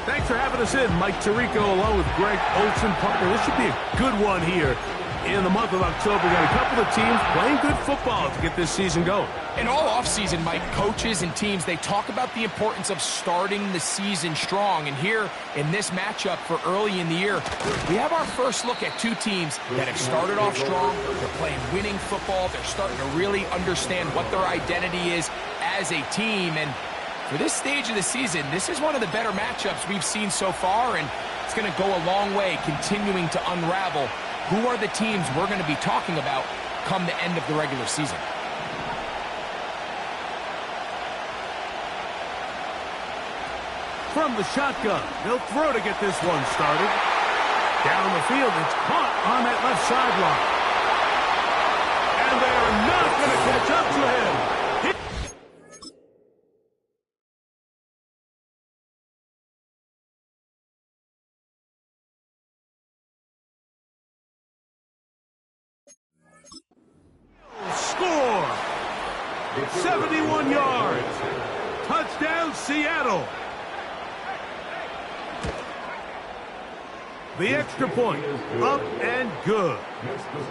Thanks for having us in, Mike Tirico, along with Greg Olson, partner. This should be a good one here in the month of October. We got a couple of teams playing good football to get this season going. And all offseason, Mike, coaches and teams, they talk about the importance of starting the season strong. And here in this matchup for early in the year, we have our first look at two teams that have started off strong. They're playing winning football. They're starting to really understand what their identity is as a team. And for this stage of the season, this is one of the better matchups we've seen so far, and it's going to go a long way continuing to unravel who are the teams we're going to be talking about come the end of the regular season. From the shotgun, they'll throw to get this one started. Down the field, it's caught on that left sideline. And they are not going to catch up to him. Score! 71 yards. Touchdown, Seattle. The extra point, up and good.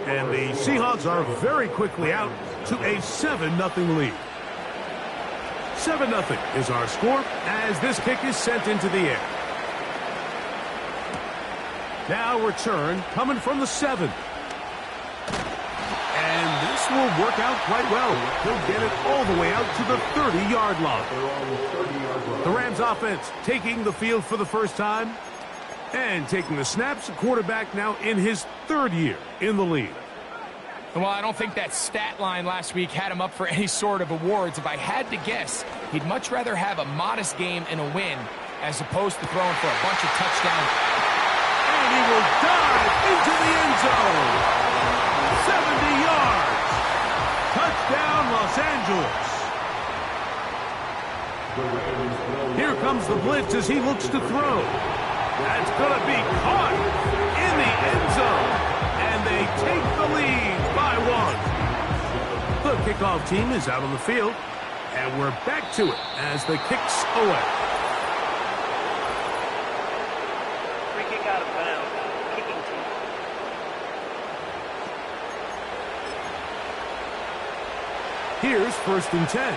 And the Seahawks are very quickly out to a 7-0 lead. 7-0 is our score as this kick is sent into the air. Now return coming from the 7. And this will work out quite well. He'll get it all the way out to the 30-yard line. The Rams offense taking the field for the first time. And taking the snaps, the quarterback now in his 3rd year in the league. Well, I don't think that stat line last week had him up for any sort of awards. If I had to guess, he'd much rather have a modest game and a win as opposed to throwing for a bunch of touchdowns. And he will dive into the end zone. 70 yards. Touchdown, Los Angeles. Here comes the blitz as he looks to throw. That's going to be caught in the end zone. And they take the lead by 1. The kickoff team is out on the field. And we're back to it as the kick's away. Free kick out of bounds. Kicking team. Here's 1st and 10.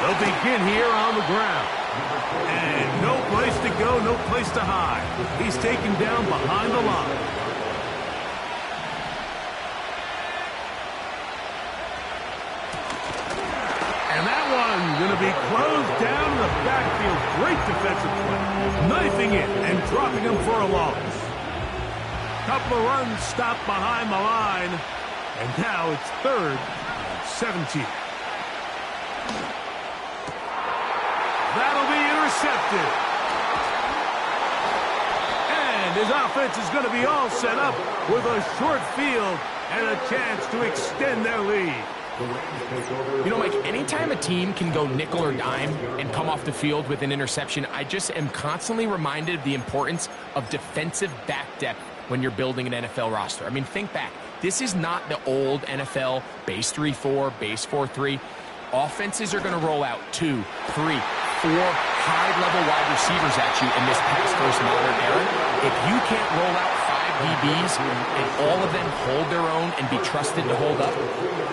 They'll begin here on the ground. And no place to go, no place to hide. He's taken down behind the line. And that one going to be closed down in the backfield. Great defensive play. Knifing it and dropping him for a loss. Couple of runs stopped behind the line. And now it's 3rd and 17. That'll be intercepted. And his offense is going to be all set up with a short field and a chance to extend their lead. You know, Mike, anytime a team can go nickel or dime and come off the field with an interception, I just am constantly reminded of the importance of defensive back depth when you're building an NFL roster. I mean, think back. This is not the old NFL base 3-4, base 4-3. Offenses are going to roll out 2, 3, 4 high-level wide receivers at you in this pass-first modern era. If you can't roll out 5 DBs and all of them hold their own and be trusted to hold up,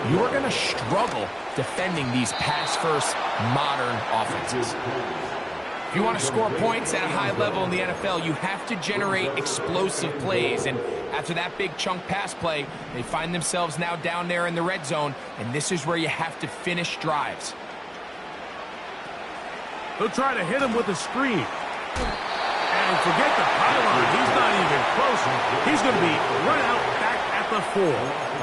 you are going to struggle defending these pass-first modern offenses. If you want to score points at a high level in the NFL, you have to generate explosive plays. And after that big chunk pass play, they find themselves now down there in the red zone, and this is where you have to finish drives. They'll try to hit him with a screen. And forget the pylon. He's not even close. He's going to be run out back at the 4.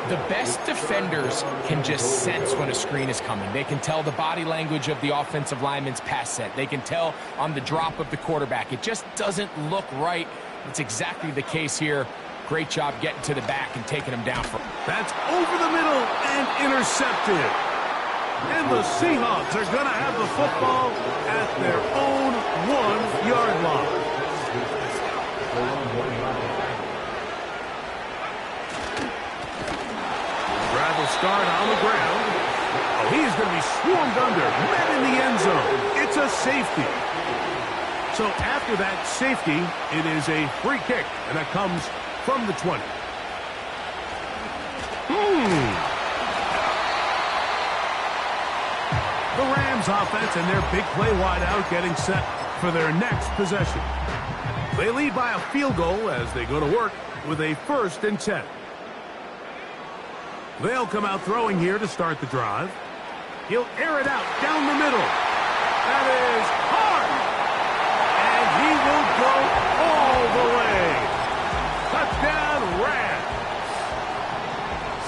The best defenders can just sense when a screen is coming. They can tell the body language of the offensive lineman's pass set. They can tell on the drop of the quarterback. It just doesn't look right. It's exactly the case here. Great job getting to the back and taking him down. That's over the middle and intercepted. And the Seahawks are going to have the football at their own 1-yard line. Drive will start on the ground. Oh, he is going to be swarmed under, met in the end zone. It's a safety. So after that safety, it is a free kick, and that comes from the 20. The Rams offense and their big play wideout getting set for their next possession. They lead by a field goal as they go to work with a 1st and 10. They'll come out throwing here to start the drive. He'll air it out down the middle. That is hard. And he will go all the way. Touchdown, Rams.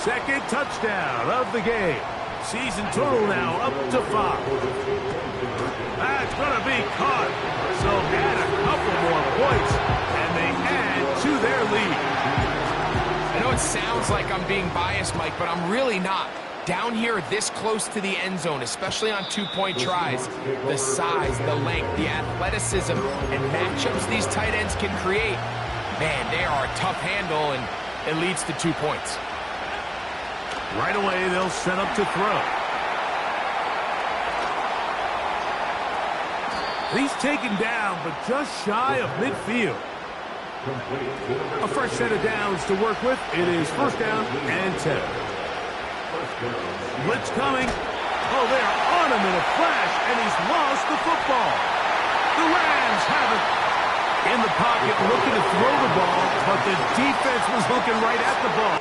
Second touchdown of the game. Season total now up to 5. That's going to be caught. So add a couple more points, and they add to their lead. I know it sounds like I'm being biased, Mike, but I'm really not. Down here this close to the end zone, especially on 2-point tries, the size, the length, the athleticism, and matchups these tight ends can create, man, they are a tough handle, and it leads to 2 points. Right away, they'll set up to throw. He's taken down, but just shy of midfield. A fresh set of downs to work with. It is 1st down and 10. Blitz coming. Oh, they're on him in a flash, and he's lost the football. The Rams have it in the pocket, looking to throw the ball, but the defense was looking right at the ball.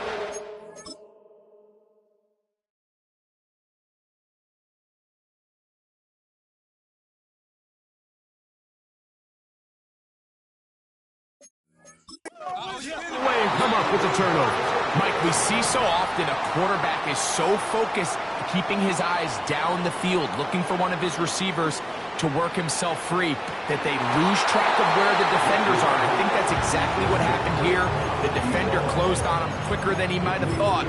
Away and come up with a turnover. Mike, we see so often a quarterback is so focused, keeping his eyes down the field, looking for one of his receivers to work himself free, that they lose track of where the defenders are. And I think that's exactly what happened here. The defender closed on him quicker than he might have thought,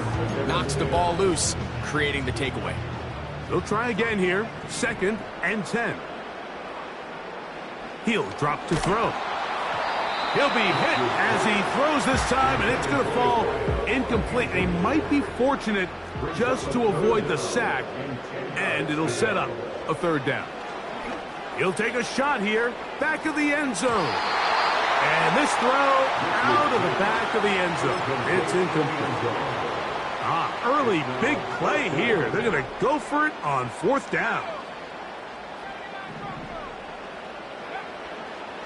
knocks the ball loose, creating the takeaway. They'll try again here. 2nd and 10. He'll drop to throw. He'll be hit as he throws this time, and it's going to fall incomplete. He might be fortunate just to avoid the sack, and it'll set up a 3rd down. He'll take a shot here, back of the end zone. And this throw out of the back of the end zone. It's incomplete. Early big play here. They're going to go for it on 4th down.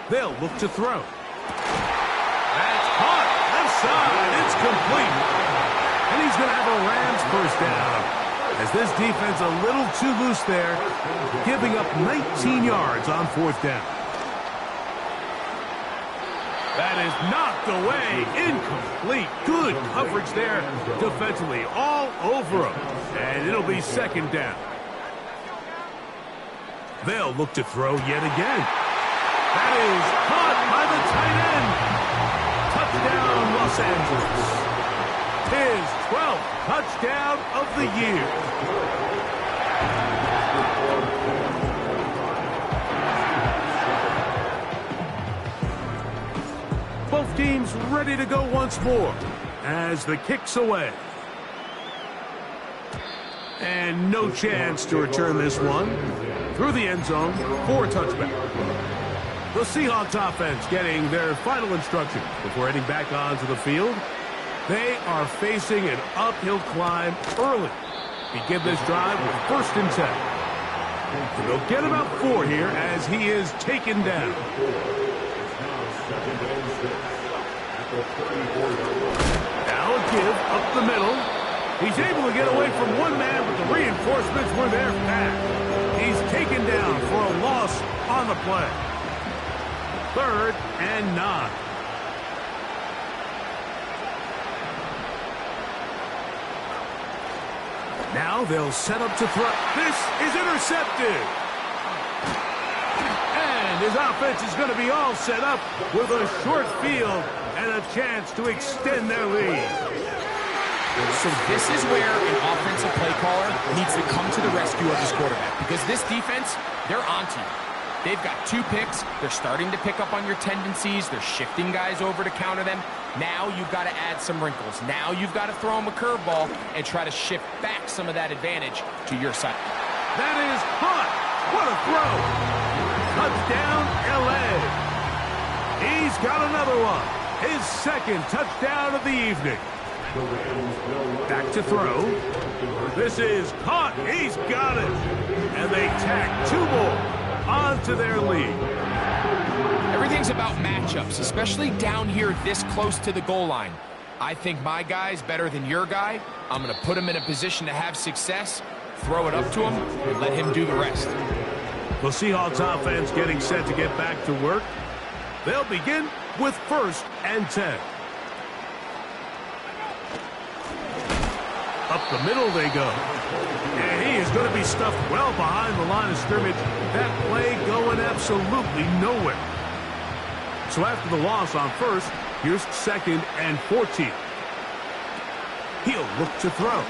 They'll look to throw. That's caught. Left side. It's complete. And he's going to have a Rams 1st down. As this defense a little too loose there, giving up 19 yards on 4th down. That is knocked away. Incomplete. Good coverage there defensively. All over him. And it'll be 2nd down. They'll look to throw yet again. That is caught by the tight end. Touchdown, Los Angeles. His 12th touchdown of the year. Both teams ready to go once more as the kick's away. And no chance to return this one through the end zone for a touchback. The Seahawks offense getting their final instructions before heading back onto the field. They are facing an uphill climb early. Begin this drive with 1st and 10. And they'll get about 4 here as he is taken down. Now a give up the middle. He's able to get away from one man, but the reinforcements were there fast. He's taken down for a loss on the play. 3rd and 9. Now they'll set up to throw. This is intercepted. And his offense is going to be all set up with a short field and a chance to extend their lead. So this is where an offensive play caller needs to come to the rescue of his quarterback, because this defense, they're onto you. They've got 2 picks. They're starting to pick up on your tendencies. They're shifting guys over to counter them. Now you've got to add some wrinkles. Now you've got to throw them a curveball and try to shift back some of that advantage to your side. That is hot. What a throw. Touchdown, L.A. He's got another one. His second touchdown of the evening. Back to throw. This is caught. He's got it. And they tack 2 more onto their lead. Everything's about matchups, especially down here this close to the goal line. I think my guy's better than your guy. I'm going to put him in a position to have success, throw it up to him, and let him do the rest. The Seahawks offense getting set to get back to work. They'll begin with 1st and 10. Up the middle they go. And he is going to be stuffed well behind the line of scrimmage. That play going absolutely nowhere. So after the loss on 1st, here's 2nd and 14. He'll look to throw.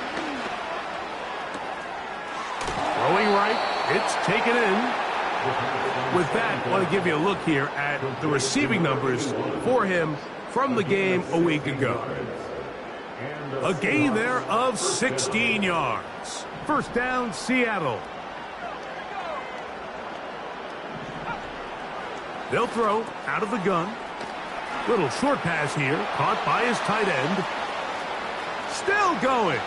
Throwing right. It's taken in. With that, I want to give you a look here at the receiving numbers for him from the game a week ago. A gain there of 16 yards. 1st down, Seattle. They'll throw out of the gun. Little short pass here, caught by his tight end. Still going.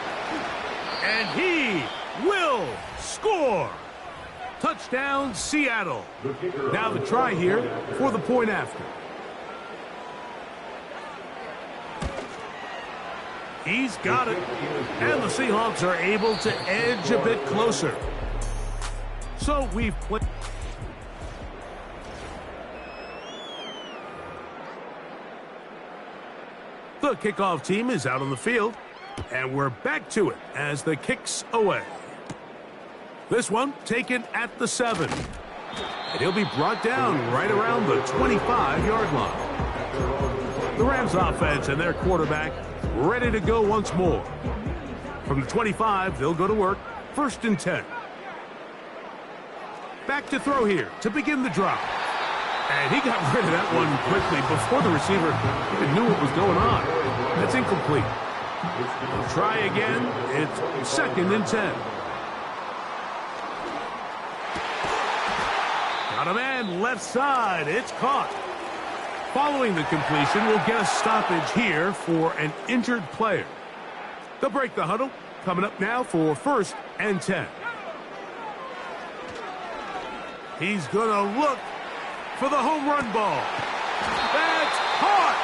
And he will score. Touchdown, Seattle. Now the try here for the point after. He's got it. And the Seahawks are able to edge a bit closer. So we've played. The kickoff team is out on the field. And we're back to it as the kick's away. This one taken at the 7. And he'll be brought down right around the 25-yard line. The Rams offense and their quarterback ready to go once more. From the 25, they'll go to work. 1st and 10. Back to throw here to begin the drive. And he got rid of that one quickly before the receiver even knew what was going on. That's incomplete. We'll try again. It's 2nd and 10. Got a man left side. It's caught. Following the completion, we'll get a stoppage here for an injured player. They'll break the huddle. Coming up now for 1st and 10. He's going to look for the home run ball. That's caught.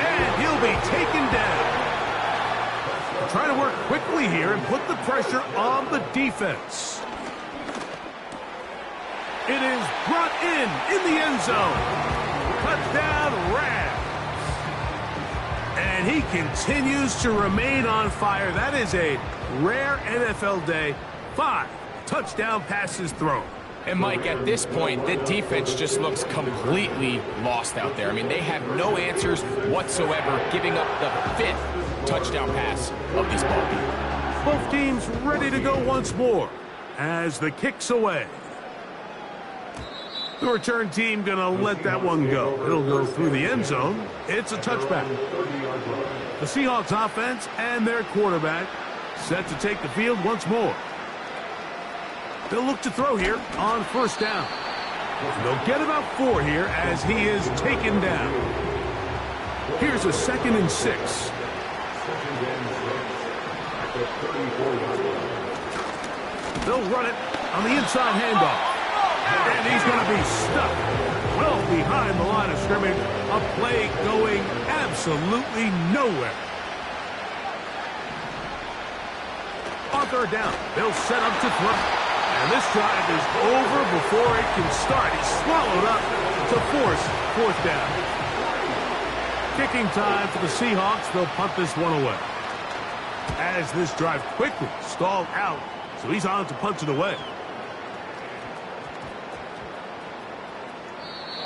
And he'll be taken down. Trying to work quickly here and put the pressure on the defense. It is brought in the end zone. Touchdown, Rams. And he continues to remain on fire. That is a rare NFL day. 5 touchdown passes thrown. And, Mike, at this point, the defense just looks completely lost out there. I mean, they have no answers whatsoever, giving up the 5th touchdown pass of this ball game. Both teams ready to go once more as the kick's away. The return team going to let that one go. It'll go through the end zone. It's a touchback. The Seahawks offense and their quarterback set to take the field once more. They'll look to throw here on 1st down. They'll get about 4 here as he is taken down. Here's a 2nd and 6. They'll run it on the inside handoff. And he's going to be stuck well behind the line of scrimmage. A play going absolutely nowhere. On 3rd down, they'll set up to throw. And this drive is over before it can start. He's swallowed up to force 4th down. Kicking time for the Seahawks. They'll punt this one away. As this drive quickly stalled out, so he's on to punt it away.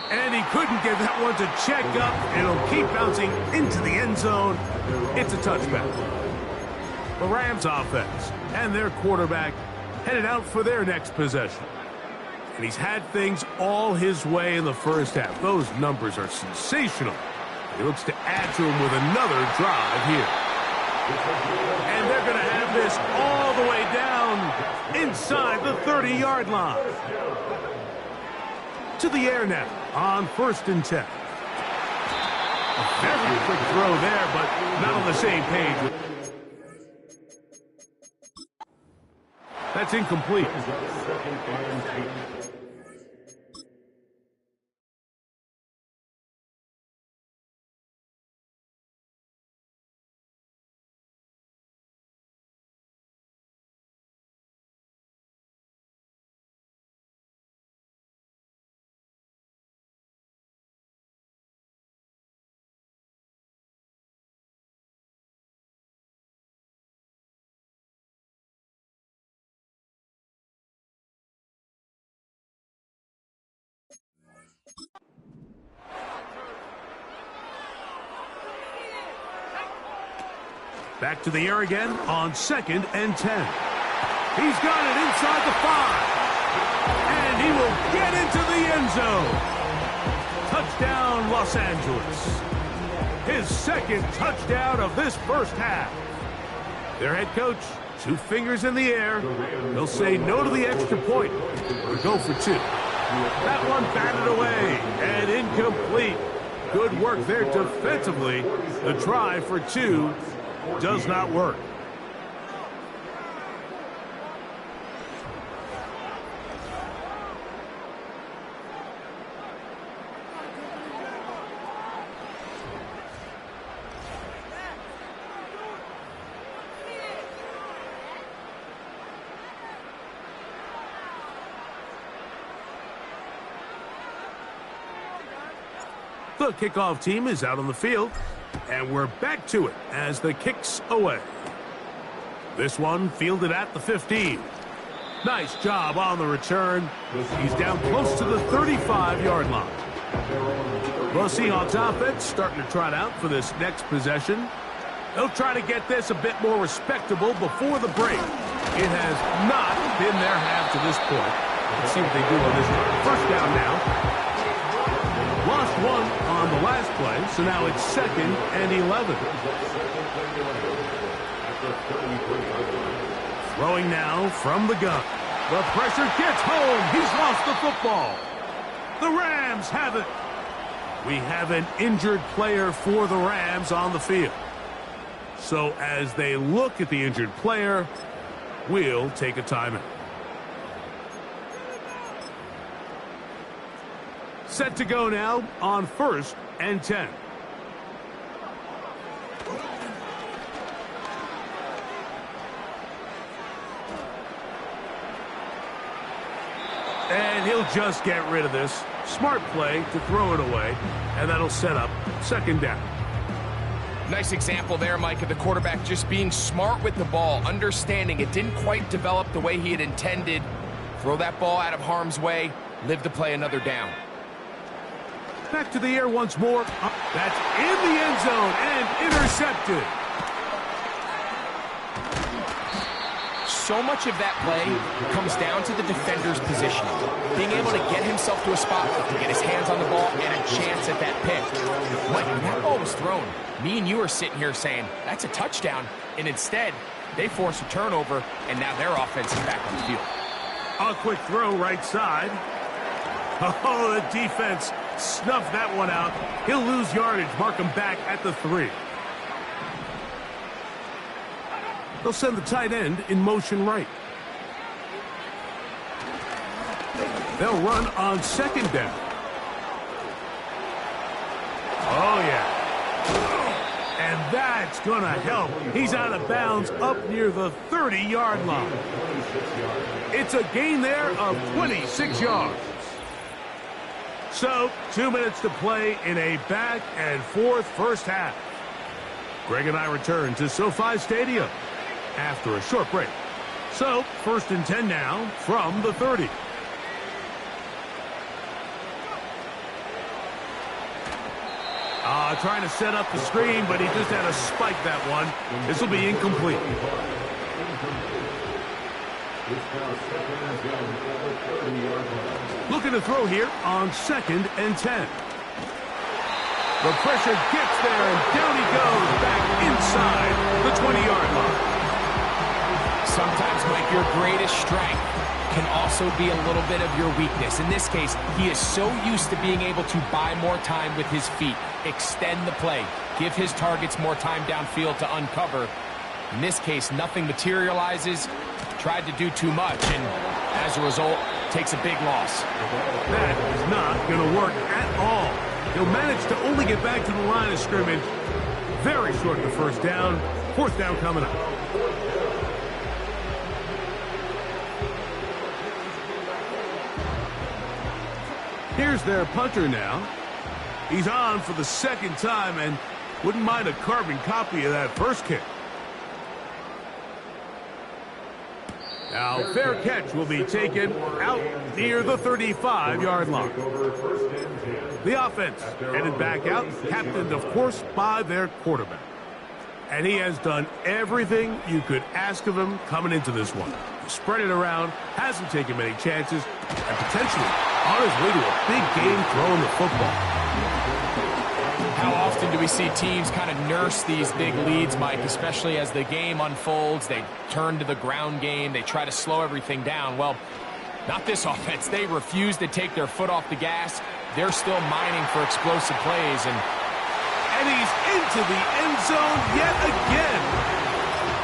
And he couldn't get that one to check up. It'll keep bouncing into the end zone. It's a touchback. The Rams offense and their quarterback headed out for their next possession. And he's had things all his way in the first half. Those numbers are sensational. He looks to add to them with another drive here. And they're going to have this all the way down inside the 30-yard line. To the air now on 1st and 10. A very quick throw there, but not on the same page. That's incomplete. Back to the air again on 2nd and 10. He's got it inside the 5. And he will get into the end zone. Touchdown, Los Angeles. His 2nd touchdown of this first half. Their head coach, 2 fingers in the air. He'll say no to the extra point or go for 2. That one batted away and incomplete. Good work there defensively. The try for 2 does not work. The kickoff team is out on the field, and we're back to it as the kick's away. This one fielded at the 15. Nice job on the return. He's down close to the 35-yard line. The Seahawks offense starting to trot out for this next possession. They'll try to get this a bit more respectable before the break. It has not been their half to this point. Let's see what they do on this one. First down now. Lost one on the last play, so now it's 2nd and 11. Throwing now from the gun. The pressure gets home. He's lost the football. The Rams have it. We have an injured player for the Rams on the field. So as they look at the injured player, we'll take a timeout. Set to go now on 1st and 10. And he'll just get rid of this. Smart play to throw it away, and that'll set up 2nd down. Nice example there, Mike, of the quarterback just being smart with the ball, understanding it didn't quite develop the way he had intended. Throw that ball out of harm's way, live to play another down. Back to the air once more. That's in the end zone and intercepted. So much of that play comes down to the defender's positioning. Being able to get himself to a spot to get his hands on the ball and a chance at that pick. Mike, when that ball was thrown, me and you are sitting here saying, that's a touchdown. And instead, they force a turnover, and now their offense is back on the field. A quick throw right side. Oh, the defense snuffed that one out. He'll lose yardage, mark him back at the 3. They'll send the tight end in motion right. They'll run on 2nd down. Oh, yeah. And that's going to help. He's out of bounds up near the 30-yard line. It's a gain there of 26 yards. So, 2 minutes to play in a back-and-forth first half. Greg and I return to SoFi Stadium after a short break. So, 1st and 10 now from the 30. Trying to set up the screen, but he just had to spike that one. This will be incomplete. Looking to throw here on 2nd and 10. The pressure gets there, and down he goes back inside the 20-yard line. Sometimes, Mike, your greatest strength can also be a little bit of your weakness. In this case, he is so used to being able to buy more time with his feet, extend the play, give his targets more time downfield to uncover. In this case, nothing materializes, tried to do too much, and as a result, takes a big loss. That is not going to work at all. He'll manage to only get back to the line of scrimmage. Very short of the first down. 4th down coming up. Here's their punter now. He's on for the 2nd time and wouldn't mind a carbon copy of that first kick. Now, fair catch will be taken out near the 35-yard line. The offense headed back out, captained, of course, by their quarterback. And he has done everything you could ask of him coming into this one. Spread it around, hasn't taken many chances, and potentially on his way to a big game throwing the football. How often do we see teams kind of nurse these big leads, Mike, especially as the game unfolds? They turn to the ground game. They try to slow everything down. Well, not this offense. They refuse to take their foot off the gas. They're still mining for explosive plays. And he's into the end zone yet again.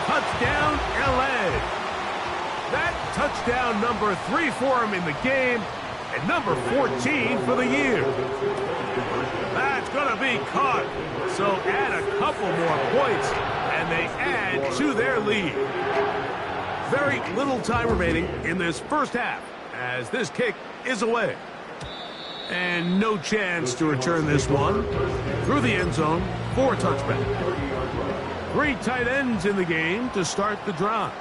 Touchdown, L.A. That touchdown number 3 for him in the game, and number 14 for the year. That's going to be caught. So add a couple more points, and they add to their lead. Very little time remaining in this first half as this kick is away. And no chance to return this one through the end zone for a touchback. 3 tight ends in the game to start the drive.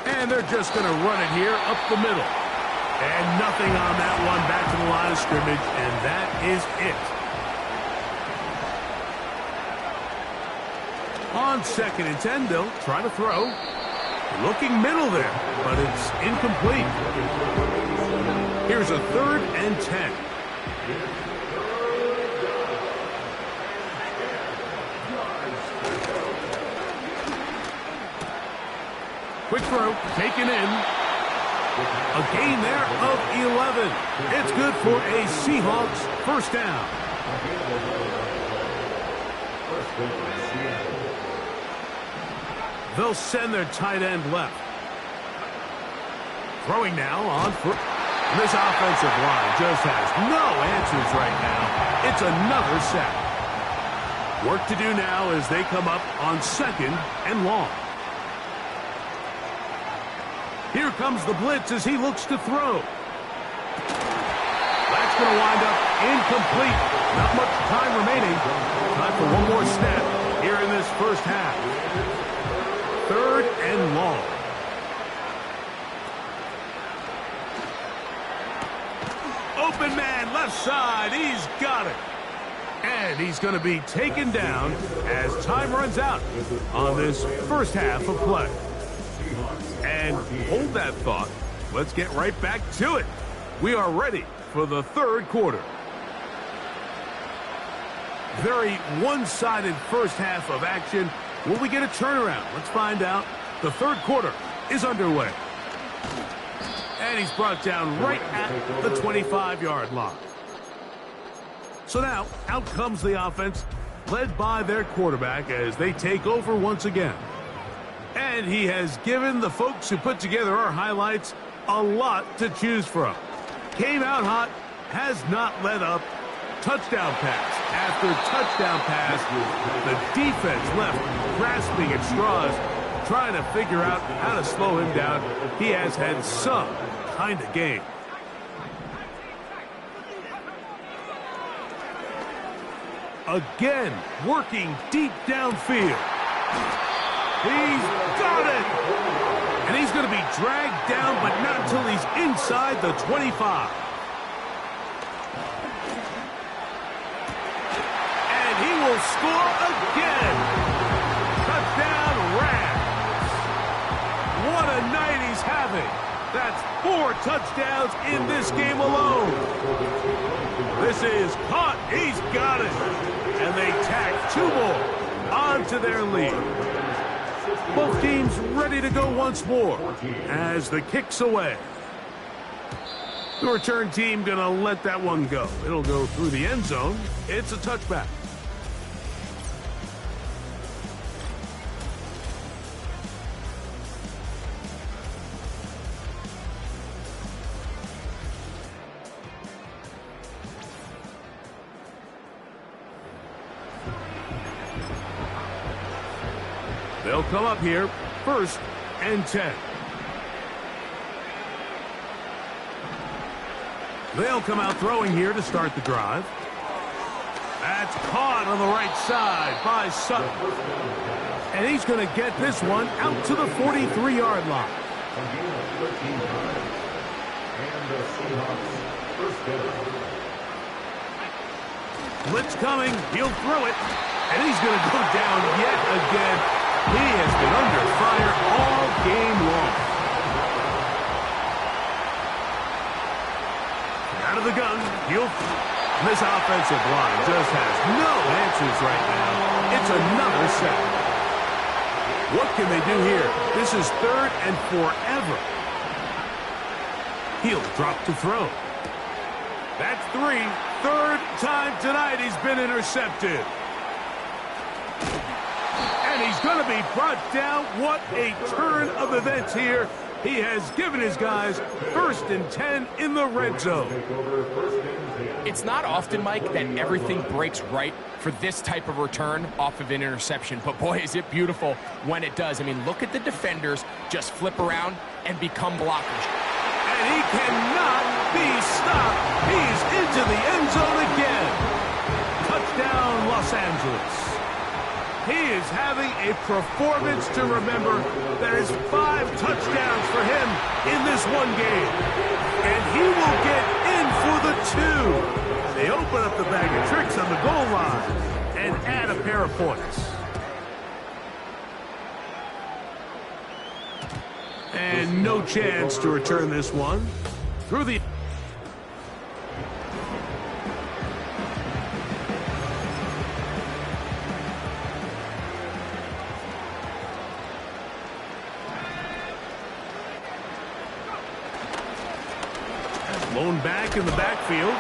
And they're just going to run it here up the middle. And nothing on that one, back to the line of scrimmage, and that is it. On 2nd and 10, they'll try to throw. Looking middle there, but it's incomplete. Here's a 3rd and 10. Quick throw, taken in. A gain there of 11. It's good for a Seahawks first down. They'll send their tight end left. Throwing now on foot. This offensive line just has no answers right now. It's another sack. Work to do now as they come up on 2nd and long. Here comes the blitz as he looks to throw. That's going to wind up incomplete. Not much time remaining. Time for one more snap here in this first half. 3rd and long. Open man, left side. He's got it. And he's going to be taken down as time runs out on this first half of play. And hold that thought. Let's get right back to it. We are ready for the 3rd quarter. Very one-sided first half of action. Will we get a turnaround? Let's find out. The 3rd quarter is underway. And he's brought down right at the 25-yard line. So now, out comes the offense, led by their quarterback as they take over once again. And he has given the folks who put together our highlights a lot to choose from. Came out hot, has not let up. Touchdown pass after touchdown pass. The defense left grasping at straws, trying to figure out how to slow him down. He has had some kind of game. Again, working deep downfield. He's got it! And he's going to be dragged down, but not until he's inside the 25. And he will score again. Touchdown, Rams. he's having. That's 4 touchdowns in this game alone. This is caught. He's got it. And they tack 2 more onto their lead. Both teams ready to go once more as the kick's away. The return team going to let that one go. It'll go through the end zone. It's a touchback. They'll come up here, 1st and 10. They'll come out throwing here to start the drive. That's caught on the right side by Sutton. And he's going to get this one out to the 43-yard line. Blitz coming. He'll throw it. And he's going to go down yet again. He has been under fire all game long. Out of the gun. This offensive line just has no answers right now. It's another sack. What can they do here? This is 3rd and forever. He'll drop to throw. That's 3. 3rd time tonight he's been intercepted. And he's going to be brought down. What a turn of events here. He has given his guys 1st and 10 in the red zone. It's not often, Mike, that everything breaks right for this type of return off of an interception. But, boy, is it beautiful when it does. I mean, look at the defenders just flip around and become blockers. And he cannot be stopped. He's into the end zone again. Touchdown, Los Angeles. He is having a performance to remember. There is 5 touchdowns for him in this one game. And he will get in for the 2. They open up the bag of tricks on the goal line and add a pair of points. And no chance to return this one. Through the... Blown back in the backfield.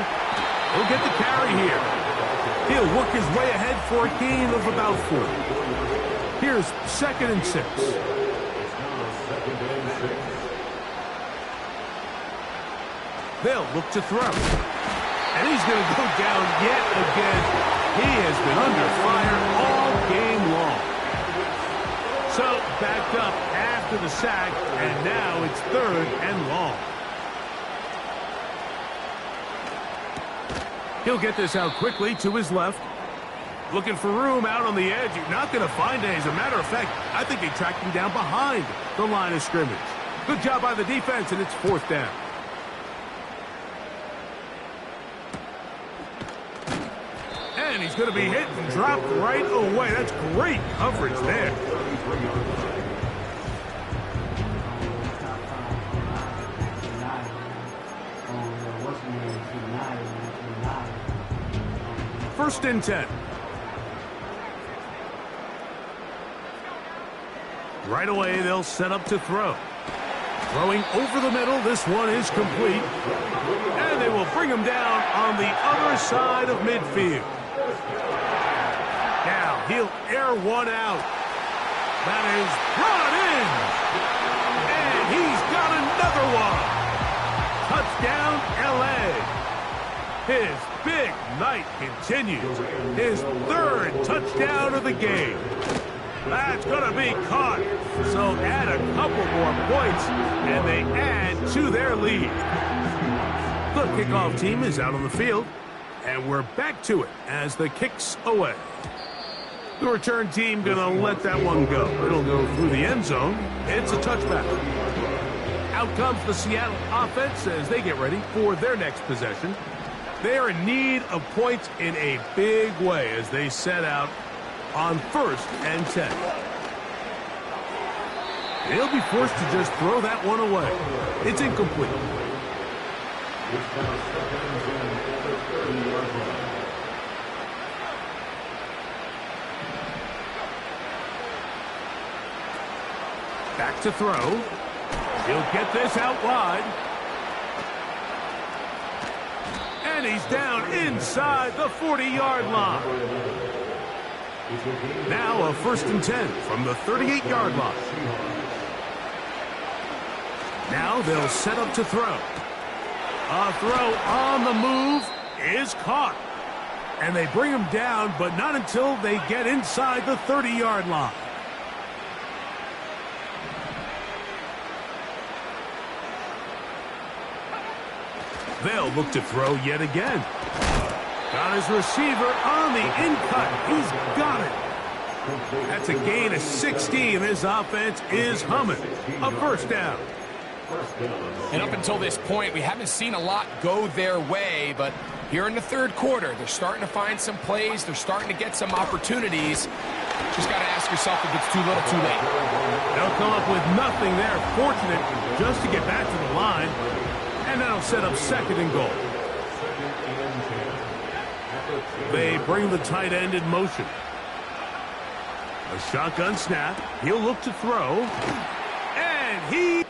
He'll get the carry here. He'll work his way ahead for a gain of about 4. Here's 2nd and 6. They'll look to throw. And he's going to go down yet again. He has been under fire all game long. So backed up after the sack, and now it's 3rd and long. He'll get this out quickly to his left. Looking for room out on the edge. You're not going to find it. As a matter of fact, I think they tracked him down behind the line of scrimmage. Good job by the defense, and it's 4th down. And he's going to be hit and dropped right away. That's great coverage there. First and 10. Right away, they'll set up to throw. Throwing over the middle. This one is complete. And they will bring him down on the other side of midfield. Now, he'll air one out. That is brought in. And he's got another one. Touchdown, L.A. His big night continues. His 3rd touchdown of the game. That's going to be caught. So add a couple more points, and they add to their lead. The kickoff team is out on the field, and we're back to it as the kick's away. The return team going to let that one go. It'll go through the end zone. It's a touchback. Out comes the Seattle offense as they get ready for their next possession. They are in need of points in a big way as they set out on 1st and 10. He'll be forced to just throw that one away. It's incomplete. Back to throw. He'll get this out wide. And he's down inside the 40-yard line. Now a 1st and 10 from the 38-yard line. Now they'll set up to throw. A throw on the move is caught. And they bring him down, but not until they get inside the 30-yard line. They'll look to throw yet again. Got his receiver on the in-cut. He's got it. That's a gain of 16. This offense is humming. A 1st down. And up until this point, we haven't seen a lot go their way, but here in the 3rd quarter, they're starting to find some plays. They're starting to get some opportunities. Just got to ask yourself if it's too little, too late. They'll come up with nothing there. Fortunate just to get back to the line. And that'll set up 2nd and goal. They bring the tight end in motion. A shotgun snap. He'll look to throw. And he...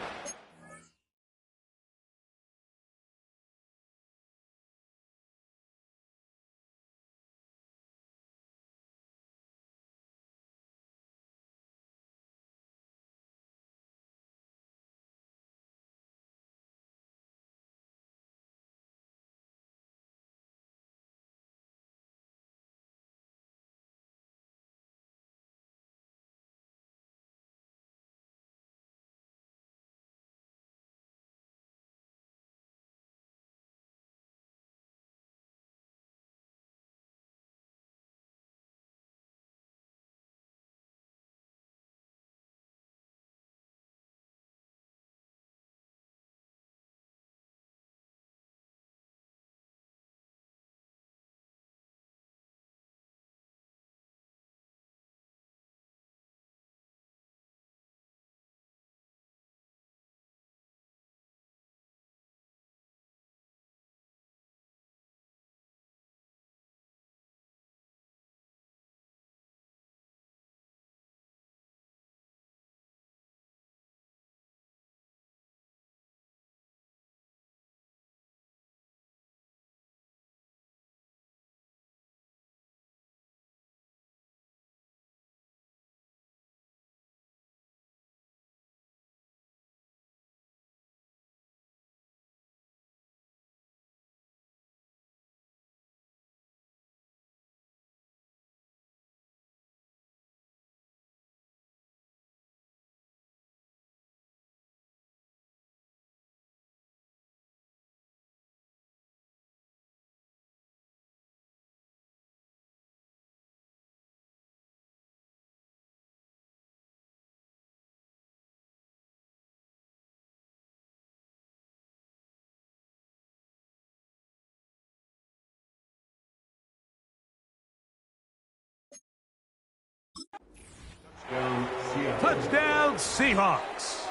Touchdown, Seahawks.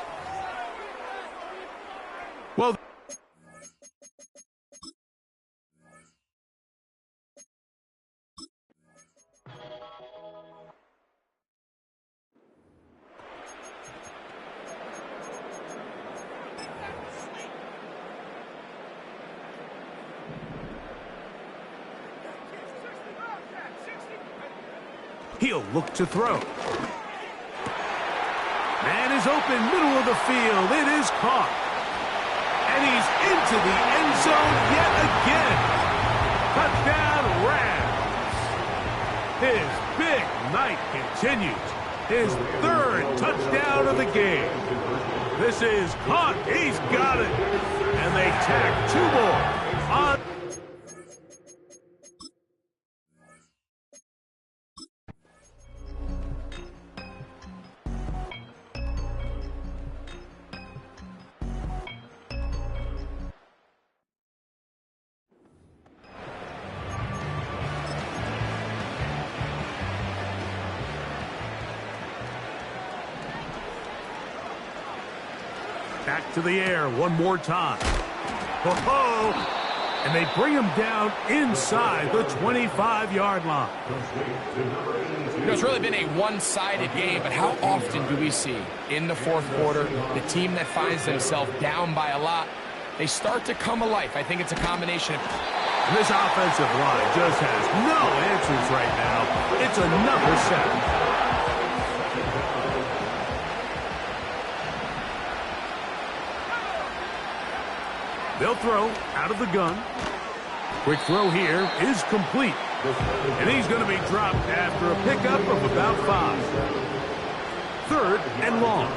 Well, he'll look to throw. Man is open, middle of the field. It is caught. And he's into the end zone yet again. Touchdown, Rams. His big night continues. His 3rd touchdown of the game. This is caught. He's got it. And they tack 2 more on. Back to the air one more time. Ho-ho! And they bring him down inside the 25-yard line. You know, it's really been a one-sided game, but how often do we see in the fourth quarter the team that finds themselves down by a lot, they start to come alive? I think it's a combination of... This offensive line just has no answers right now. It's another sack. They'll throw out of the gun. Quick throw here is complete. And he's going to be dropped after a pickup of about 5. 3rd and long.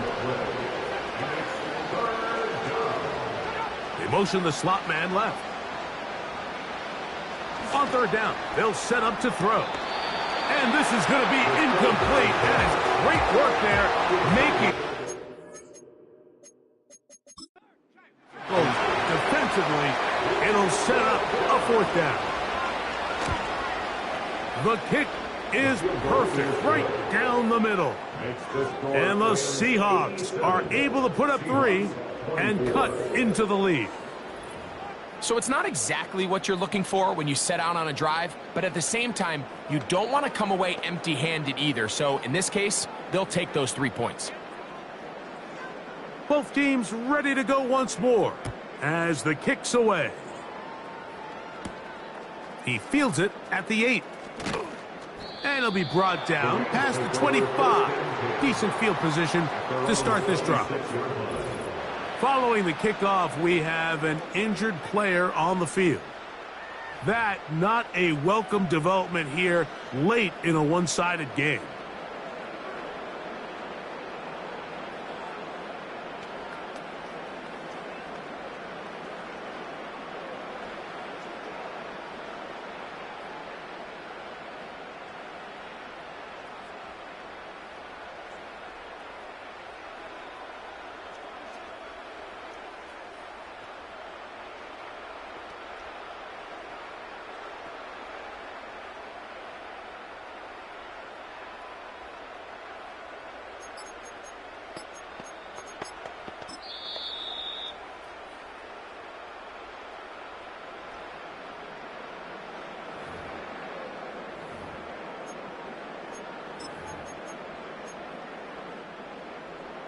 They motion the slot man left. On 3rd down, they'll set up to throw. And this is going to be incomplete. That is great work there, making... Defensively, it'll set up a 4th down. The kick is perfect, right down the middle. And the Seahawks are able to put up 3 and cut into the lead. So it's not exactly what you're looking for when you set out on a drive, but at the same time, you don't want to come away empty-handed either. So in this case, they'll take those 3 points. Both teams ready to go once more as the kick's away. He fields it at the 8. And he'll be brought down past the 25. Decent field position to start this drive. Following the kickoff, we have an injured player on the field. That not a welcome development here late in a one-sided game.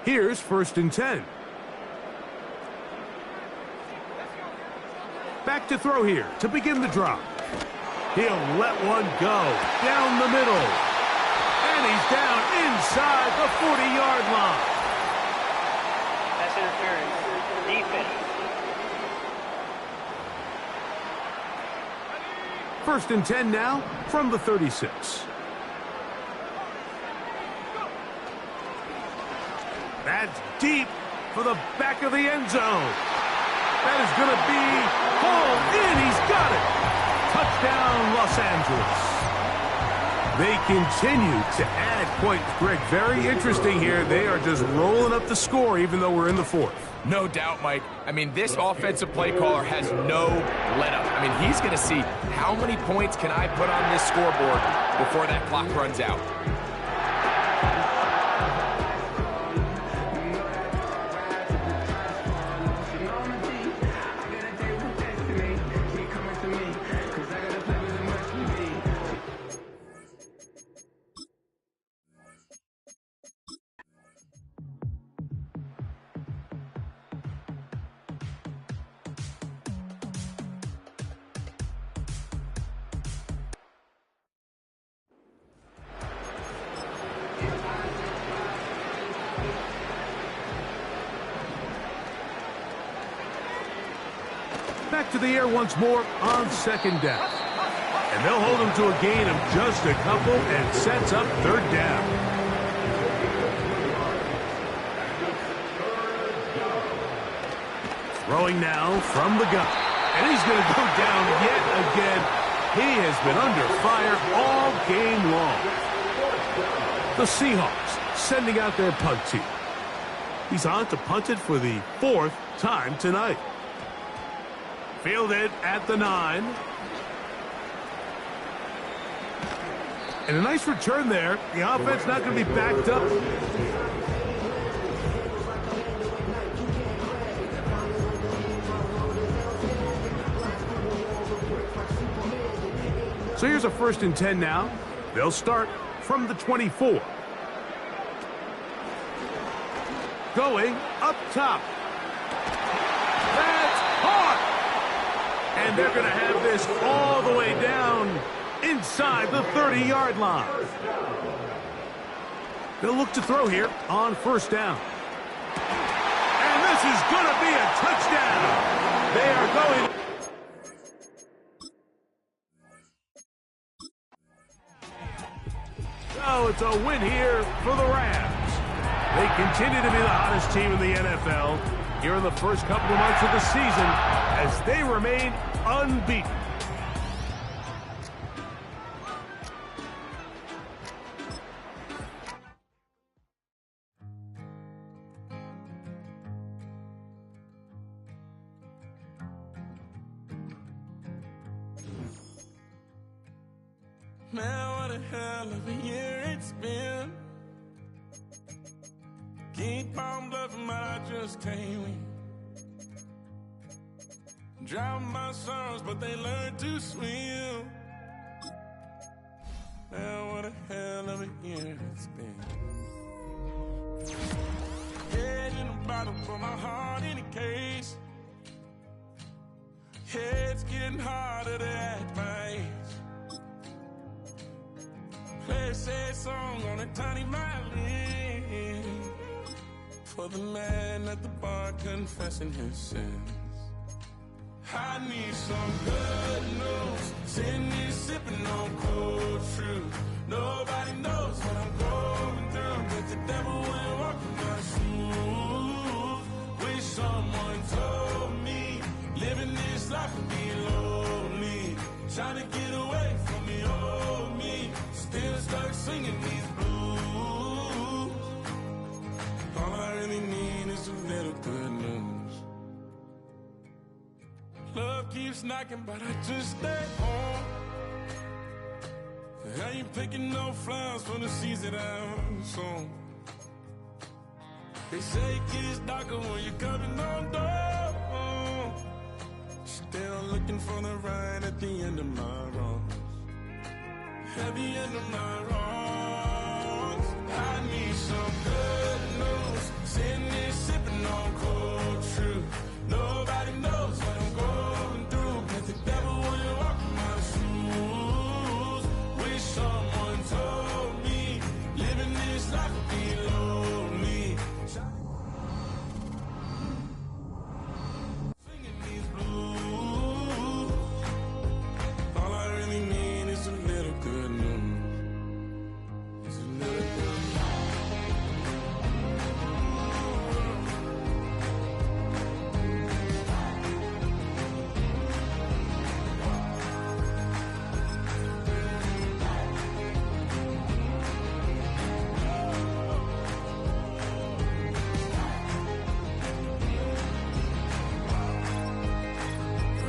Here's 1st and 10. Back to throw here to begin the drive. He'll let one go down the middle. And he's down inside the 40-yard line. That's interference. Defense. 1st and 10 now from the 36. That's deep for the back of the end zone. That is going to be hauled in. He's got it. Touchdown, Los Angeles. They continue to add points. Greg, very interesting here. They are just rolling up the score even though we're in the 4th. No doubt, Mike. I mean, this offensive play caller has no let-up. I mean, he's going to see how many points can I put on this scoreboard before that clock runs out. Back to the air once more on 2nd down. And they'll hold him to a gain of just a couple and sets up 3rd down. Throwing now from the gun. And he's going to go down yet again. He has been under fire all game long. The Seahawks sending out their punt team. He's on to punt it for the 4th time tonight. Fielded at the 9. And a nice return there. The offense not going to be backed up. So here's a 1st and 10 now. They'll start from the 24. Going up top. That's caught! And they're going to have this all the way down inside the 30-yard line. They'll look to throw here on 1st down. And this is going to be a touchdown. They are going. So it's a win here for the Rams. They continue to be the hottest team in the NFL here in the first couple of months of the season as they remain unbeaten. Man, what a hell of a year it's been. Keep on bluffing, but I just can't win. Drown my sorrows, but they learn to swim. Man, what a hell of a year it's been. Head in a bottle for my heart in a case. Head's getting harder to act my age. Play a sad song on a tiny violin for the man at the bar confessing his sins. I need some good news. Sitting here sipping on cold truth. Nobody knows what I'm going through, but the devil will walk in my shoes. Wish someone told me living this life would be lonely. Trying to get away from me, oh me. Still stuck singing these blues. All I really need is a little good news. Love keeps knocking, but I just stay home. I ain't picking no flowers for the seeds that I've sown. They say it gets darker when you're coming on door. Still looking for the right at the end of my road. At the end of my wrongs, I need some good news. Sitting here sipping on cold truth. Nobody knows what I'm going through, but the devil will walk in my shoes. Wish someone told me living this life would be lonely. Singing these blues. All I really need is a little good news. It's a little good news.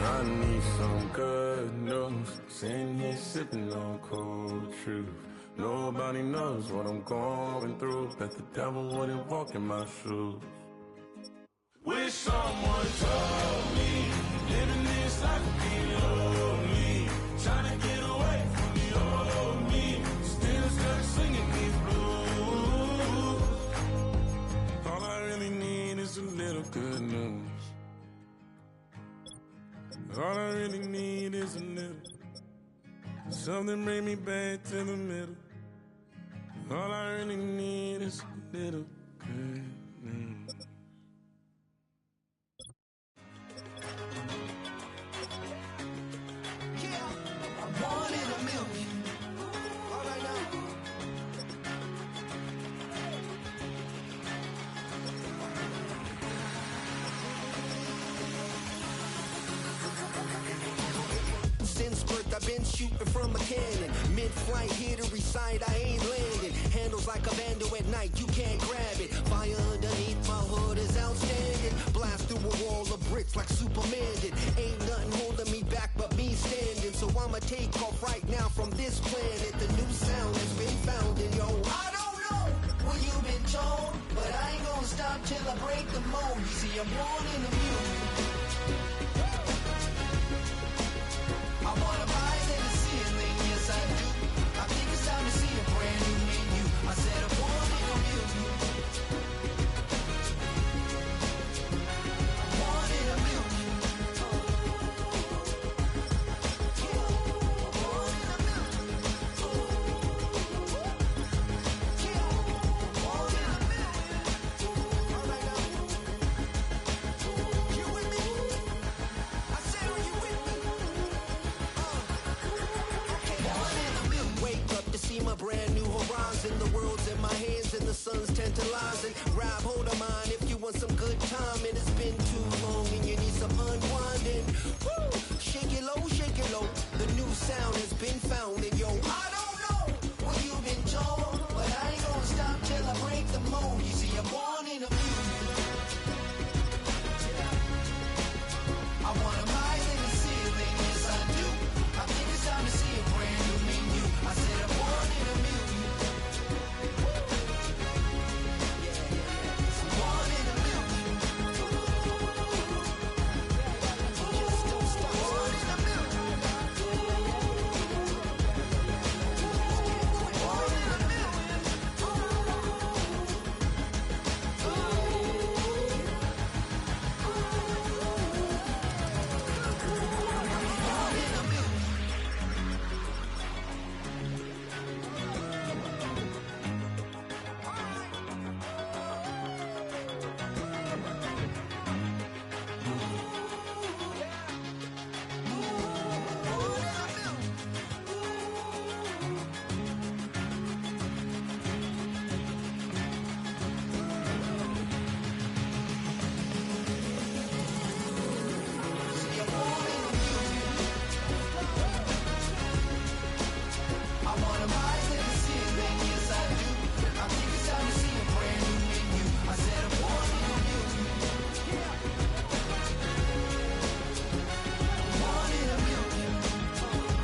I need some good news. Sitting here sipping on cold truth. Nobody knows what I'm going through. Bet the devil wouldn't walk in my shoes. Wish someone told me living this life would be lonely. Trying to get away from the old me. Still stuck singing these blues. All I really need is a little good news. All I really need is a little. Something bring me back to the middle. All I really need is a little good news. One in a million. All right now. Since birth, I've been shooting from a cannon. Mid-flight, here to recite, I ain't landing. Handles like a vandal at night, you can't grab it. Fire underneath my hood is outstanding. Blast through a wall of bricks like Superman did. Ain't nothing holding me back but me standing. So I'ma take off right now from this planet. The new sound has been found in yo. I don't know what you've been told, but I ain't gonna stop till I break the mold. You see, I'm born in a million. I wanna rise in the ceiling. tantalizing. Rob, hold on mine if you want some good time. It has been too long and you need some unwinding. Woo! Shake it low, shake it low. The new sound has been found, and yo, I don't know what you've been told, but I ain't gonna stop till I break the mold. You see, I'm born in a million. I wanna rise in the ceiling, yes I do. I think it's time to see a brand new menu. I said I'm born in a million. I'm born in a million. Just don't stop. Born in a million. Born in a million. Born in a million. I wanna rise in the ceiling, yes I do. I think it's time to see a brand new menu. I said I'm born in a million. Born in a million. Born in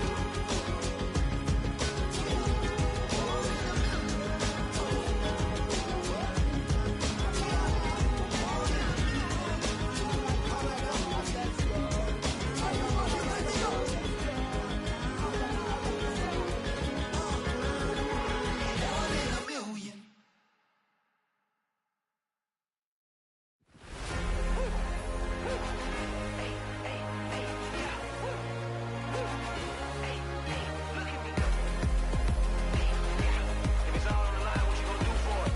a million. If it's all on the line, what you gonna do for it?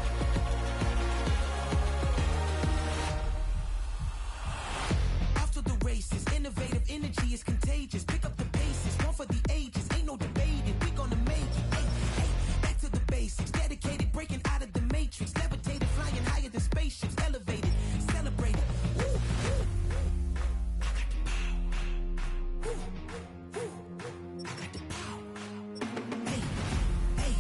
After the races, innovative energy is contagious. Pick up the paces, one for the ages. Ain't no debating, we gonna make it. Hey, hey, back to the basics. Dedicated, breaking out of the matrix. Levitated, flying higher than spaceships. Elevated, celebrated. Woo, woo. I got the power. Woo, woo. I got the power. Hey, hey,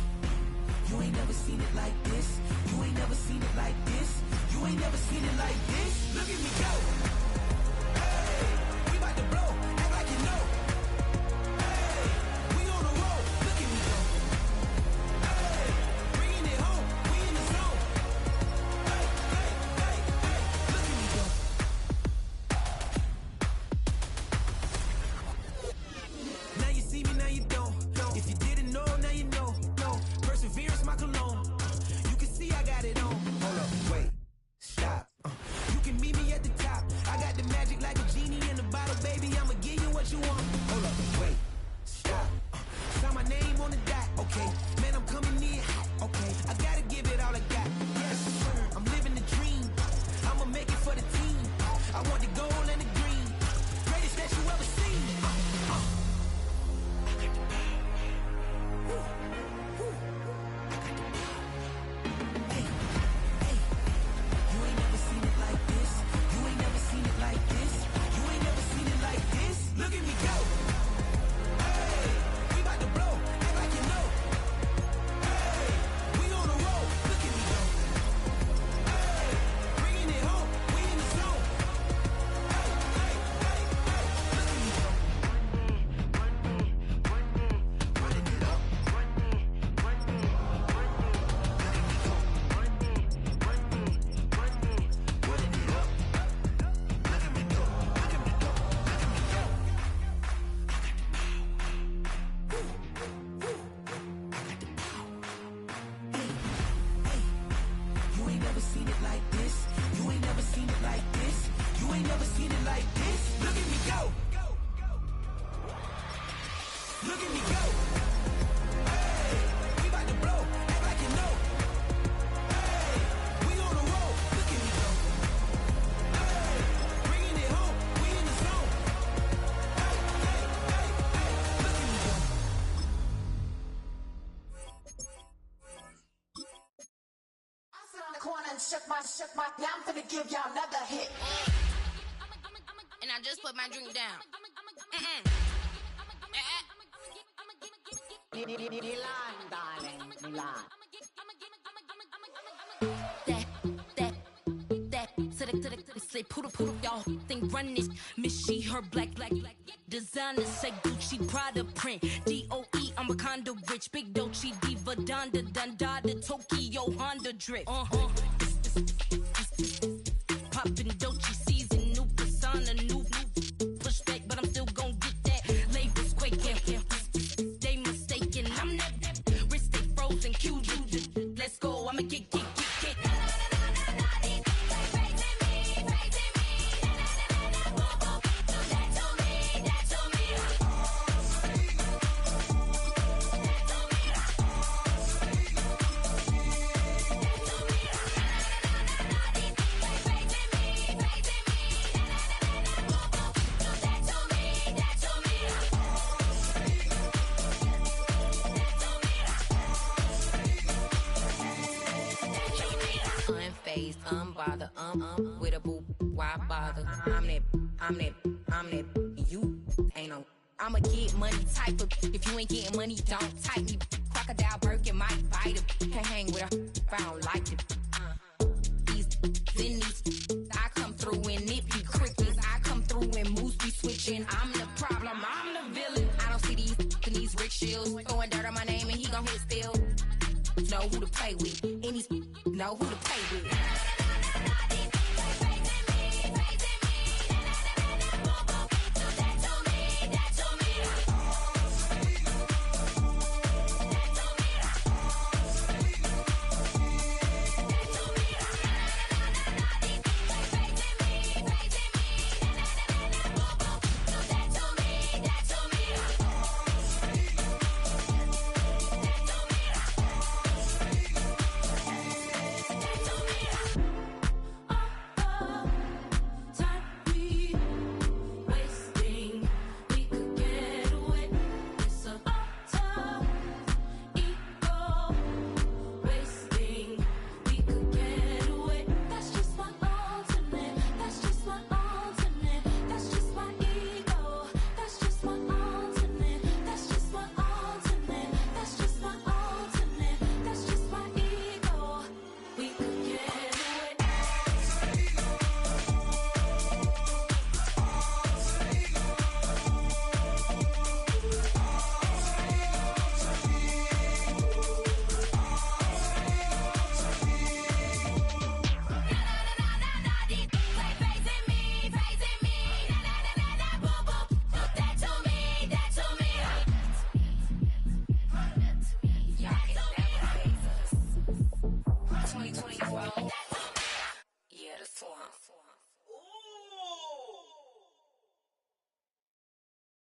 you ain't never seen it like this. You ain't never seen it like this. You ain't never seen it like this. Look at me go. Hey, we about to blow. Act like you know. Hey, we on the road. Look at me go. Hey, bringing it home. We in the zone. Hey, hey, hey, hey. Look at me go. Now you see me, now you don't. If you didn't know, now you know. No, perseverance, my cologne. You can see I got it on. Hold up, wait, stop. You can meet me at the top. I got shook my, now I'm finna give y'all another hit. And I just put my drink down. Milan, darling, Milan. Say poodle, y'all think run this. Miss she, her black. Designer say Gucci, Prada print. DOE, I'm a condo rich. Big Dolce, Diva, Donda, Tokyo, Honda drip. Poppin' Dolce season, new persona, new pushback, but I'm still gon' get that. Labels quaking, they mistaken. I'm that wrist stay frozen, Q. Let's go, I'ma get. Unbothered, with a boo, why bother? I'm that, you ain't no. I'ma get money type of. If you ain't getting money, don't type me. Crocodile Birkin might bite him. Can't hang with her if I don't like it. These, I come through and it be crickets. I come through and moves be switching. I'm the problem, I'm the villain. I don't see these rickshaws throwing dirt on my name and he gon' hit still. Know who to play with, and these know who to play with.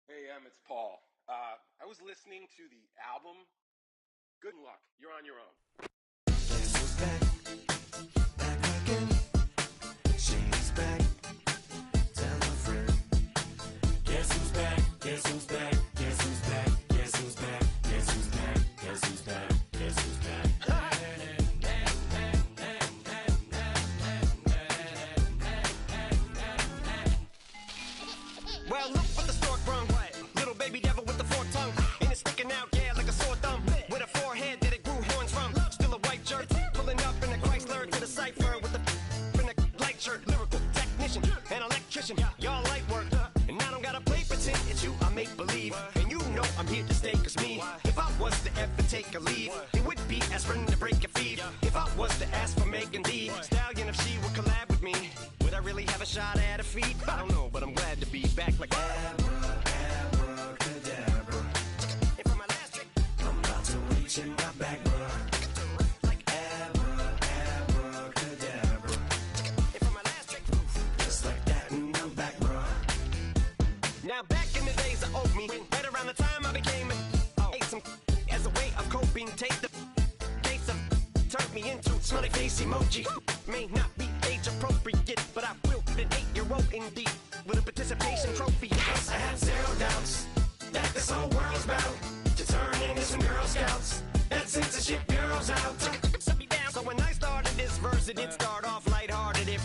Hey, it's Paul. I was listening to the album. Good luck. You're on your own. Guess who's back? Back again. She's back. Tell a friend. Guess who's back? Guess who's back? Guess who's back? Guess who's back? Guess who's back? Guess who's back? Guess who's back? Well, look what the stork brung. Little baby devil with the forked tongue. And it's sticking out, yeah, like a sore thumb. With a forehead that it grew horns from. Still a white shirt. Pulling up in a Chrysler to the cipher with the in a light shirt. Lyrical technician and electrician. Y'all light work. And I don't gotta play pretend. It's you I make believe. And you know I'm here to stay, cause me. If I was to ever take a leave, it would be aspirin to break your feet. If I was to ask for Megan D Stallion, if she would collab with me, would I really have a shot at her feet? I don't know, but I'm glad to be back like Abracadabra. And for my last trick, I'm about to reach in my back, bruh. like Abracadabra. and for my last trick. Just like that, and I'm back, bruh. Now back in the days of old me, right around the time I became ate some as a way of coping. Take the case of turned me into smiley face emoji. May not be age appropriate, but I will an 8-year-old indeed with a participation trophy. I have zero doubts that this whole world's bound to turn into some Girl Scouts. That censorship bureau's out. Set me down. So when I started this verse, it did start off like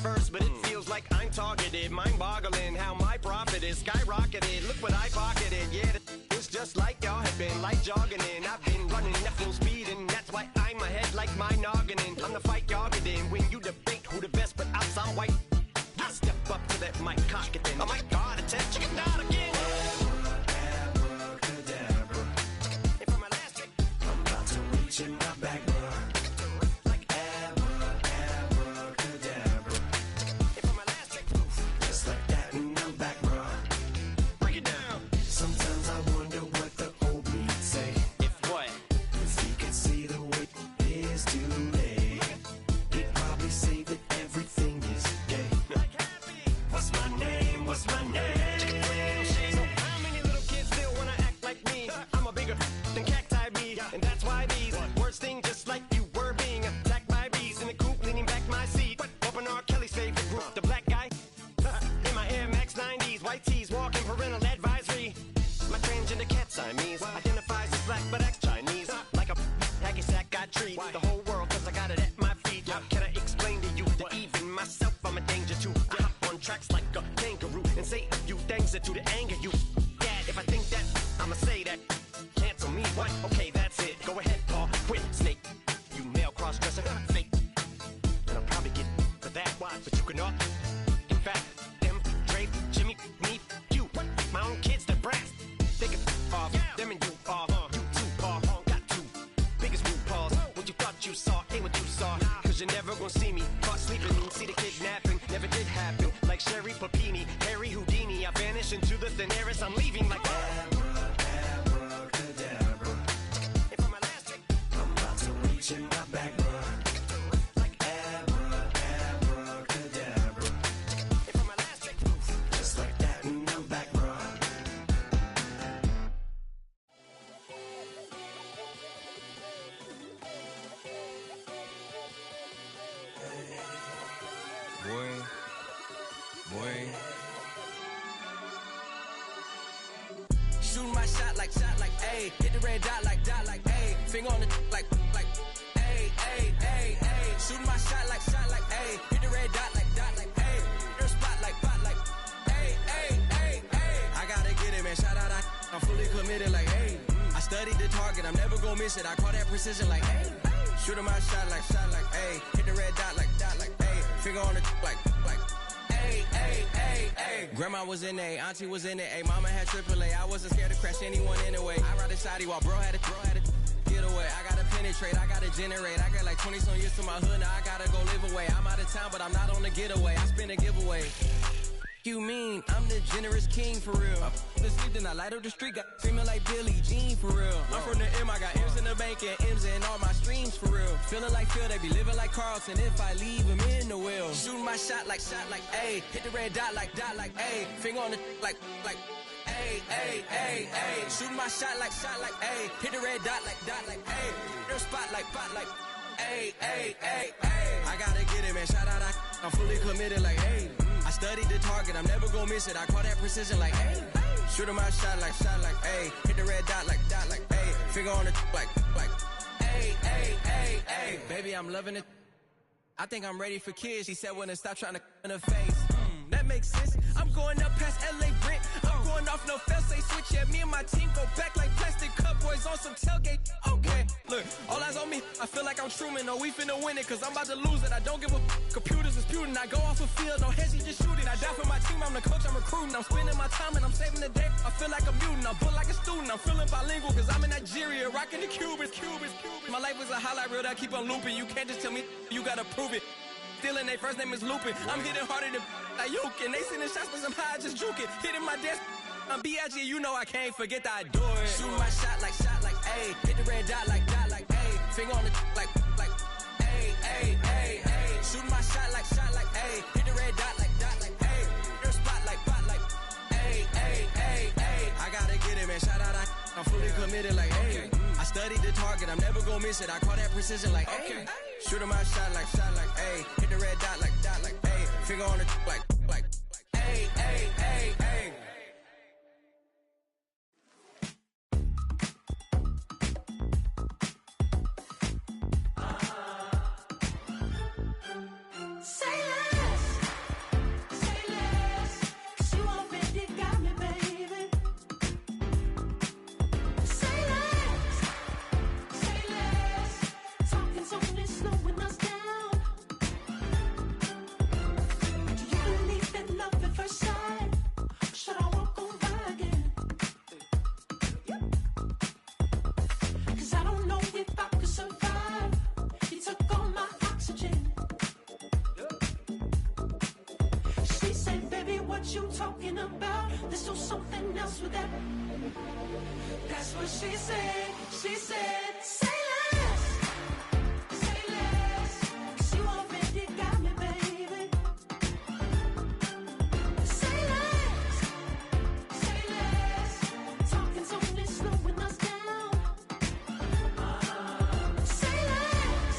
first, but it feels like I'm targeted. Mind-boggling how my profit is skyrocketed. Look what I pocketed. Yeah, it's just like y'all have been like jogging in. I've been running at full speed, and that's why I'm ahead like my nogginin. I'm the fight y'all get in when you debate who the best, but I'm white. I step up to that mic, cock it then. Oh my God, it's that chicken out again. Abracadabra. And for my last trick, I'm about to reach in my back, bro. Like abracadabra. and for my last trick, Just like that, and I'm back, bro. break it down. Sometimes I wonder what the old me'd say. If what? If he could see the way it is today, he'd probably say that everything is gay. What's my name? What's my name? So how many little kids still wanna act like me? I'm a bigger than cacti bee, and that's why these words sting just like you were being attacked by bees in the coop, leaning back my seat. Open R. Kelly's favorite group, the black guy. In my Air Max 90s, white tees, walking parental advisory. My transgender cat Siamese identifies as black but acts Chinese. Like a hacky sack I treat the whole world cause I got it at my feet. How can I explain to you that even myself I'm a danger to? I hop on tracks like a kangaroo and say a few things that do to anger you. Dad, if I think that, I'ma say that. Cancel me, what? Okay, that's it. Go ahead, Paul. Quit, snake. You male cross-dresser, fake. And I'll probably get for that, but you can all. In fact, them, Dre, Jimmy, me, you. My own kids, they're brass. They can off. Them and you off. You too, Paul. Got two biggest root paws. What you thought you saw ain't what you saw. Cause you're never gonna see me caught sleeping. See the kidnapping never did happen. Like Sherry Papini, Harry Houdini. I vanish into the thin air as I'm leaving like Abracadabra. And for my last trick, I'm about to reach in my back, bro. Like abracadabra. and for my last trick, Just like that, and I'm back, bro. Boy. Shooting my shot like, ayy. Hit the red dot like, ayy. Finger on the like, ayy, ayy, ayy, ayy. Shooting my shot like, ayy. Hit the red dot like, ayy. Her spot like, ayy, ayy, ayy, ayy. I gotta get it, man. Shout out, I'm fully committed like, ayy. I studied the target, I'm never gonna miss it. I call that precision like, ayy. Shooting my shot like, ayy. Hit the red dot like, ayy. Finger on the like, ayy, ayy, ayy, ayy. Grandma was in A, auntie was in it, ayy. Mama had AAA, I wasn't scared to crash anyone anyway. I ride a shotty while bro had it, get away. I gotta penetrate, I gotta generate. I got like 20 some years to my hood, now I gotta go live away. I'm out of town, but I'm not on the getaway. I spin a giveaway. You mean I'm the generous king for real? I the sleep, then I light up the street, got screaming like Billie Jean for real. I'm from the M, I got M's in the bank and M's in all my streams for real. Feeling like Phil, they be living like Carlton if I leave him in the wheel. Shooting my shot like, ayy. Hit the red dot like, ayy. Finger on the like, ayy, ayy, ayy, ayy. Shooting my shot like, ayy. Hit the red dot like, ayy. Their spot like, ayy, ayy, ayy, ayy. I gotta get it, man. Shout out, I'm fully committed like, ayy. I studied the target, I'm never gonna miss it. I call that precision like, ayy. Shooting my shot like, ayy. Hit the red dot like, ayy. Finger on the like, ayy, ayy, ayy, ayy. Baby, I'm loving it. I think I'm ready for kids. She said when to stop trying to in her face. That makes sense. I'm going up past LA Brent. I'm going off no fail, say switch. Yeah, me and my team go back like plastic cup boys on some tailgate. Okay, look, all eyes on me. I feel like I'm Truman. No, we finna win it, cause I'm about to lose it. I don't give a computers disputing. I go off a field, no heads, he just shooting. I die for my team, I'm the coach, I'm recruiting. I'm spending my time and I'm saving the day. I feel like a mutant, I'm built like a student. I'm feeling bilingual, cause I'm in Nigeria, rocking the Cubans. My life is a highlight reel that I keep on looping. You can't just tell me, you gotta prove it. Stealing, they first name is Lupin. I'm hitting harder than like Yukin. They sending shots, but somehow I just juke it. Hitting my desk, I'm B.I.G. You know I can't forget that I do it. Shoot my shot like, ayy. Hit the red dot like, ayy. Finger on the like, ayy, ayy, ayy, ayy. Shoot my shot like, ayy. Hit the red dot like, ayy. Their spot like, ayy, ayy, ayy, ayy. I gotta get it, man. Shout out, I'm fully committed like, ayy. I studied the target, I'm never gonna miss it. I call that precision like, ayy. Shooting my shot like, ayy. Hit the red dot like, ayy. Finger on the like, ayy, ayy, ayy, ayy. Say less. what you talking about. Let's do something else with that. That's what she said. She said, say less. Say less. 'Cause you already got me, baby. Say less. Say less. Talking's only slowing us down. Say less.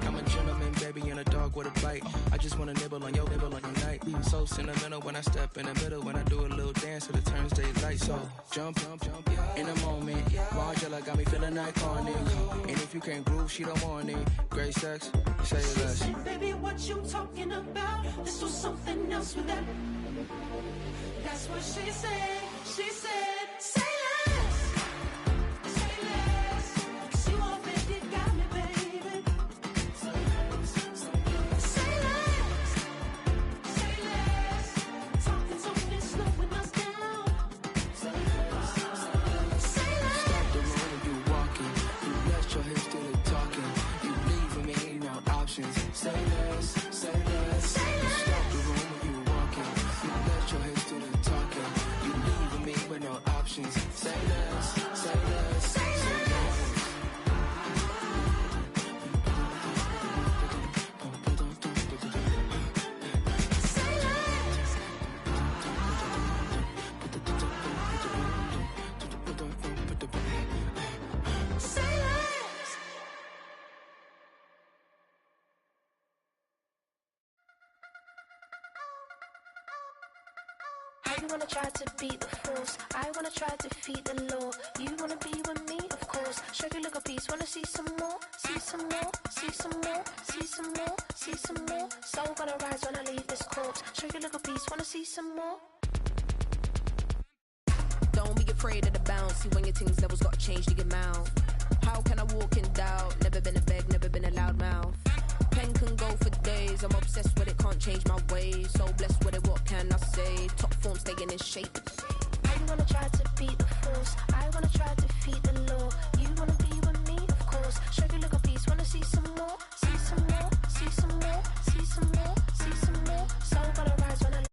I'm a gentleman, baby, and a dog with a bite. I just wanna nibble on your night. So sentimental when I step in the middle. When I do a little dance, till it turns daylight. So jump, in a moment. Margella got me feeling iconic. And if you can't groove, she don't want it. Great sex, say She less. said, baby, what you talking about? Let's do something else with that. That's what she said. She said, say less. Say less. 'Cause you already got me, baby. Say less. Say less. Talking's only slowing us down. Say less. Stop the room when you walking. You let your hips do the talking. You leaving me no options. Say less, say less. You stop the room when you walking. You let your hips do the talking. You leaving me with no options. Say less, say less, say less. Say less. I wanna try to beat the force. I wanna try to defeat the law. You wanna be with me, of course. Show you look a piece. Wanna see some more? See some more? See some more? See some more? See some more? Soul gonna rise when I leave this corpse. Show you look a piece. Wanna see some more? Don't be afraid of the bounce. See when your things levels gotta change to get mouth. How can I walk in doubt? Never been a beg, never been a loud mouth. Pen can go for days. I'm obsessed with it, can't change my ways. So blessed with it, what can I say? Top form staying in shape. I wanna try to beat the force. I wanna try